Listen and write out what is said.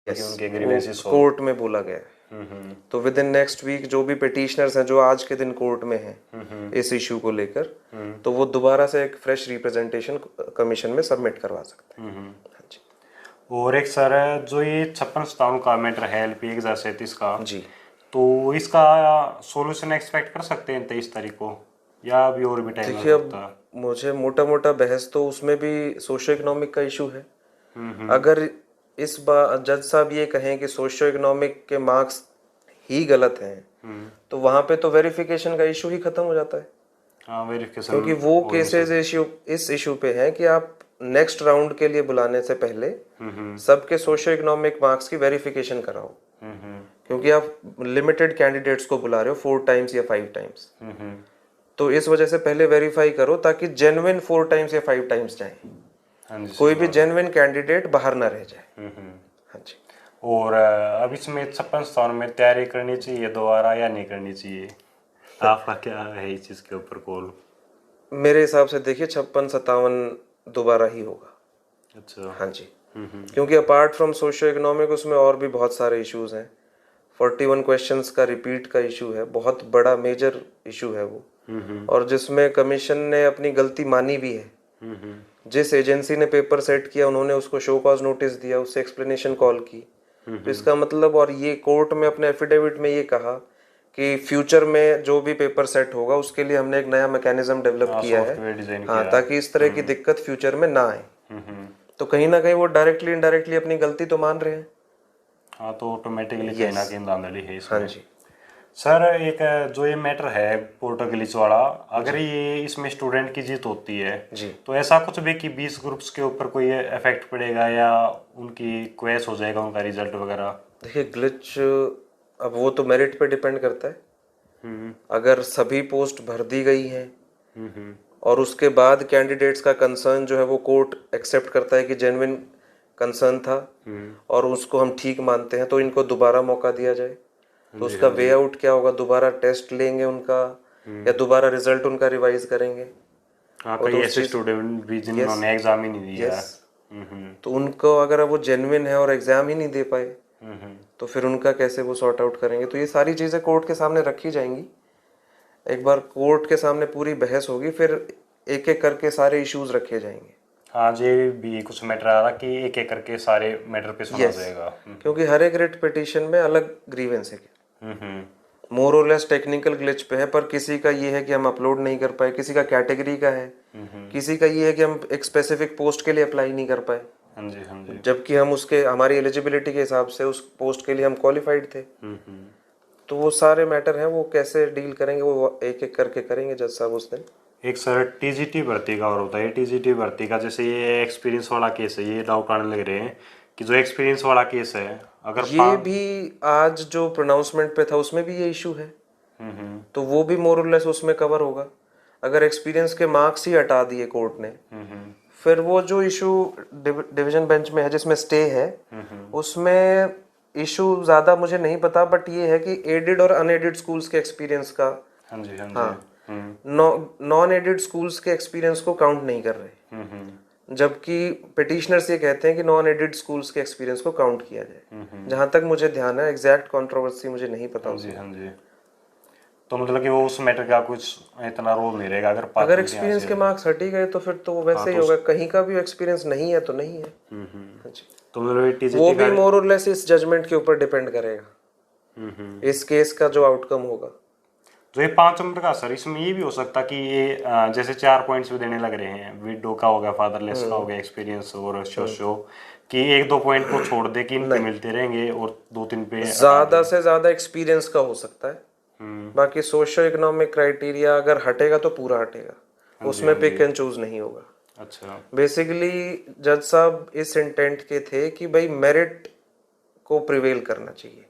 कि उनके ग्रीवेंसेस हो। कोर्ट में बोला गया है। तो विद इन नेक्स्ट वीक जो भी पिटिशनर्स हैं जो आज के दिन कोर्ट में हैं इस इशू को लेकर, तो वो दोबारा से एक फ्रेश रिप्रेजेंटेशन कमीशन में सबमिट करवा सकते हैं। हाँ जी। और एक सर जो ये 56-57 का मैटर है LP 1037 का जी, तो इसका सॉल्यूशन एक्सपेक्ट कर सकते हैं 23 तारीख को, या अभी और भी टाइम लग देखिए सकता है? अब मुझे मोटा मोटा बहस तो उसमें भी सोशो इकोनॉमिक का इशू है। अगर इस बार जज साहब ये कहें कि सोशो इकोनॉमिक के मार्क्स ही गलत हैं, तो वहां पे तो वेरिफिकेशन का इशू ही खत्म हो जाता है। हाँ, वेरिफिकेशन क्योंकि वो हो नहीं केसेस इस इशू पे हैं कि आप नेक्स्ट राउंड के लिए बुलाने से पहले सबके सोशो इकोनॉमिक मार्क्स की वेरिफिकेशन कराओ। क्योंकि आप लिमिटेड कैंडिडेट्स को बुला रहे हो 4 टाइम्स या 5 टाइम्स, तो इस वजह से पहले वेरीफाई करो ताकि जेन्युइन 4 टाइम्स या 5 टाइम्स जाए, हाँ जी, कोई भी जेन्युइन कैंडिडेट बाहर ना रह जाए। हाँ जी। और अब इसमें 56-57 में तैयारी करनी चाहिए दोबारा या नहीं करनी चाहिए? आपका क्या है इस चीज़ के ऊपर कॉल? मेरे हिसाब से देखिए 56-57 दोबारा ही होगा। अच्छा। हाँ जी। क्योंकि अपार्ट फ्रॉम सोशियो इकोनॉमिक उसमें और भी बहुत सारे इश्यूज हैं। 41 क्वेश्चंस का रिपीट का इशू है, बहुत बड़ा मेजर इशू है वो, और जिसमें कमीशन ने अपनी गलती मानी भी है। जिस एजेंसी ने पेपर सेट किया उन्होंने उसको शो कॉज नोटिस दिया, उससे एक्सप्लेनेशन कॉल की। तो इसका मतलब, और ये कोर्ट में अपने एफिडेविट में ये कहा कि फ्यूचर में जो भी पेपर सेट होगा उसके लिए हमने एक नया मैकेनिज्म डेवलप किया है, सॉफ्टवेयर डिजाइन हाँ, किया। ताकि इस तरह की दिक्कत फ्यूचर में ना आए। तो कहीं ना कहीं वो डायरेक्टली इनडायरेक्टली अपनी गलती तो मान रहे हैं। हाँ, तो ऑटोमेटिकली कहीं ना यस। कहीं धांधली है हाँ इसमें। जी। सर एक जो ये मैटर है पोर्टल ग्लिच वाला, अगर ये इसमें स्टूडेंट की जीत होती है जी। तो ऐसा कुछ भी कि 20 ग्रुप्स के ऊपर कोई इफेक्ट पड़ेगा या उनकी क्वेश हो जाएगा उनका रिजल्ट वगैरह? देखिए ग्लिच, अब वो तो मेरिट पे डिपेंड करता है। अगर सभी पोस्ट भर दी गई हैं और उसके बाद कैंडिडेट्स का कंसर्न जो है वो कोर्ट एक्सेप्ट करता है कि जेन्युइन कंसर्न था और उसको हम ठीक मानते हैं, तो इनको दोबारा मौका दिया जाए। तो उसका वे आउट क्या होगा, दोबारा टेस्ट लेंगे उनका या दोबारा रिजल्ट उनका रिवाइज करेंगे। हाँ, और कई तो उस ऐसे चीज, स्टूडेंट भी यस जिन्होंने एग्जाम ही नहीं दिया है। यस, तो उनको अगर वो जेन्युइन है और एग्जाम ही नहीं दे पाए तो फिर उनका कैसे वो सॉर्ट आउट करेंगे। तो ये सारी चीजें कोर्ट के सामने रखी जाएंगी। एक बार कोर्ट के सामने पूरी बहस होगी, फिर एक एक करके सारे इश्यूज रखे जाएंगे। हाँ, ये भी कुछ मैटर आ रहा कि एक एक करके सारे मैटर पे सुना यस, जाएगा। क्योंकि हर एक रिट पिटीशन में अलग ग्रीवेंस है, मोर और लेस टेक्निकल ग्लिच पे है, पर किसी का ये है कि हम अपलोड नहीं कर पाए, किसी का कैटेगरी का है, किसी का ये है कि हम एक स्पेसिफिक पोस्ट के लिए अप्लाई नहीं कर पाए, हाँ जी, हाँ जी। जबकि हम उसके हमारी एलिजिबिलिटी के हिसाब से उस पोस्ट के लिए हम क्वालिफाइड थे। तो वो सारे मैटर हैं, वो कैसे डील करेंगे वो एक एक करके करेंगे जज साहब उस दिन। एक सर TGT भर्ती का और होता है, TGT भर्ती का जैसे ये एक्सपीरियंस वाला केस है, ये डाउट आने लग रहे हैं कि जो एक्सपीरियंस वाला केस है अगर ये भी आज जो प्रोनाउंसमेंट पे था उसमें भी ये इशू है, तो वो भी मोर और लेस उसमें कवर होगा। अगर एक्सपीरियंस के मार्क्स ही हटा दिए कोर्ट ने, फिर वो जो इशू डिवीजन बेंच में है जिसमें स्टे है, उसमें इशू ज्यादा मुझे नहीं पता, बट ये है कि एडेड और अनएडेड स्कूल्स के एक्सपीरियंस का, हाँ जी, हाँ जी। हाँ, नॉन एडेड स्कूल्स के एक्सपीरियंस को काउंट नहीं कर रहे, जबकि पिटिशनर्स ये कहते हैं कि नॉन एडेड स्कूल्स के एक्सपीरियंस को काउंट किया जाए। जहां तक मुझे ध्यान है, एग्जैक्ट कंट्रोवर्सी मुझे नहीं पता हाँ जी, उसमें। हाँ जी। तो मतलब कि वो उस मैटर का कुछ इतना रोल नहीं रहेगा अगर अगर पात्र एक्सपीरियंस के मार्क्स हट ही गए तो फिर तो वो वैसे ही होगा, कहीं का भी एक्सपीरियंस नहीं है तो नहीं है। हाँ जी। तो मतलब वो TGT भी का मोर और लेस इस जजमेंट के ऊपर डिपेंड करेगा, इस केस का जो आउटकम होगा। जो ये 5 नंबर का सर, इसमें ये भी हो सकता कि ये जैसे 4 पॉइंट्स भी देने लग रहे हैं, विडो का हो गया, फादरलेस का हो गया, एक्सपीरियंस और सोशो, कि 1-2 पॉइंट को छोड़ दे कि इन पे नहीं, मिलते रहेंगे और 2-3 पे हटा ज्यादा दे। से ज्यादा एक्सपीरियंस का हो सकता है, बाकी सोशो इकोनॉमिक क्राइटेरिया अगर हटेगा तो पूरा हटेगा, हाँ जी, उसमें हाँ जी। पिक एंड चूज नहीं होगा। अच्छा। बेसिकली जज साहब इस इंटेंट के थे कि भाई मेरिट को प्रिवेल करना चाहिए।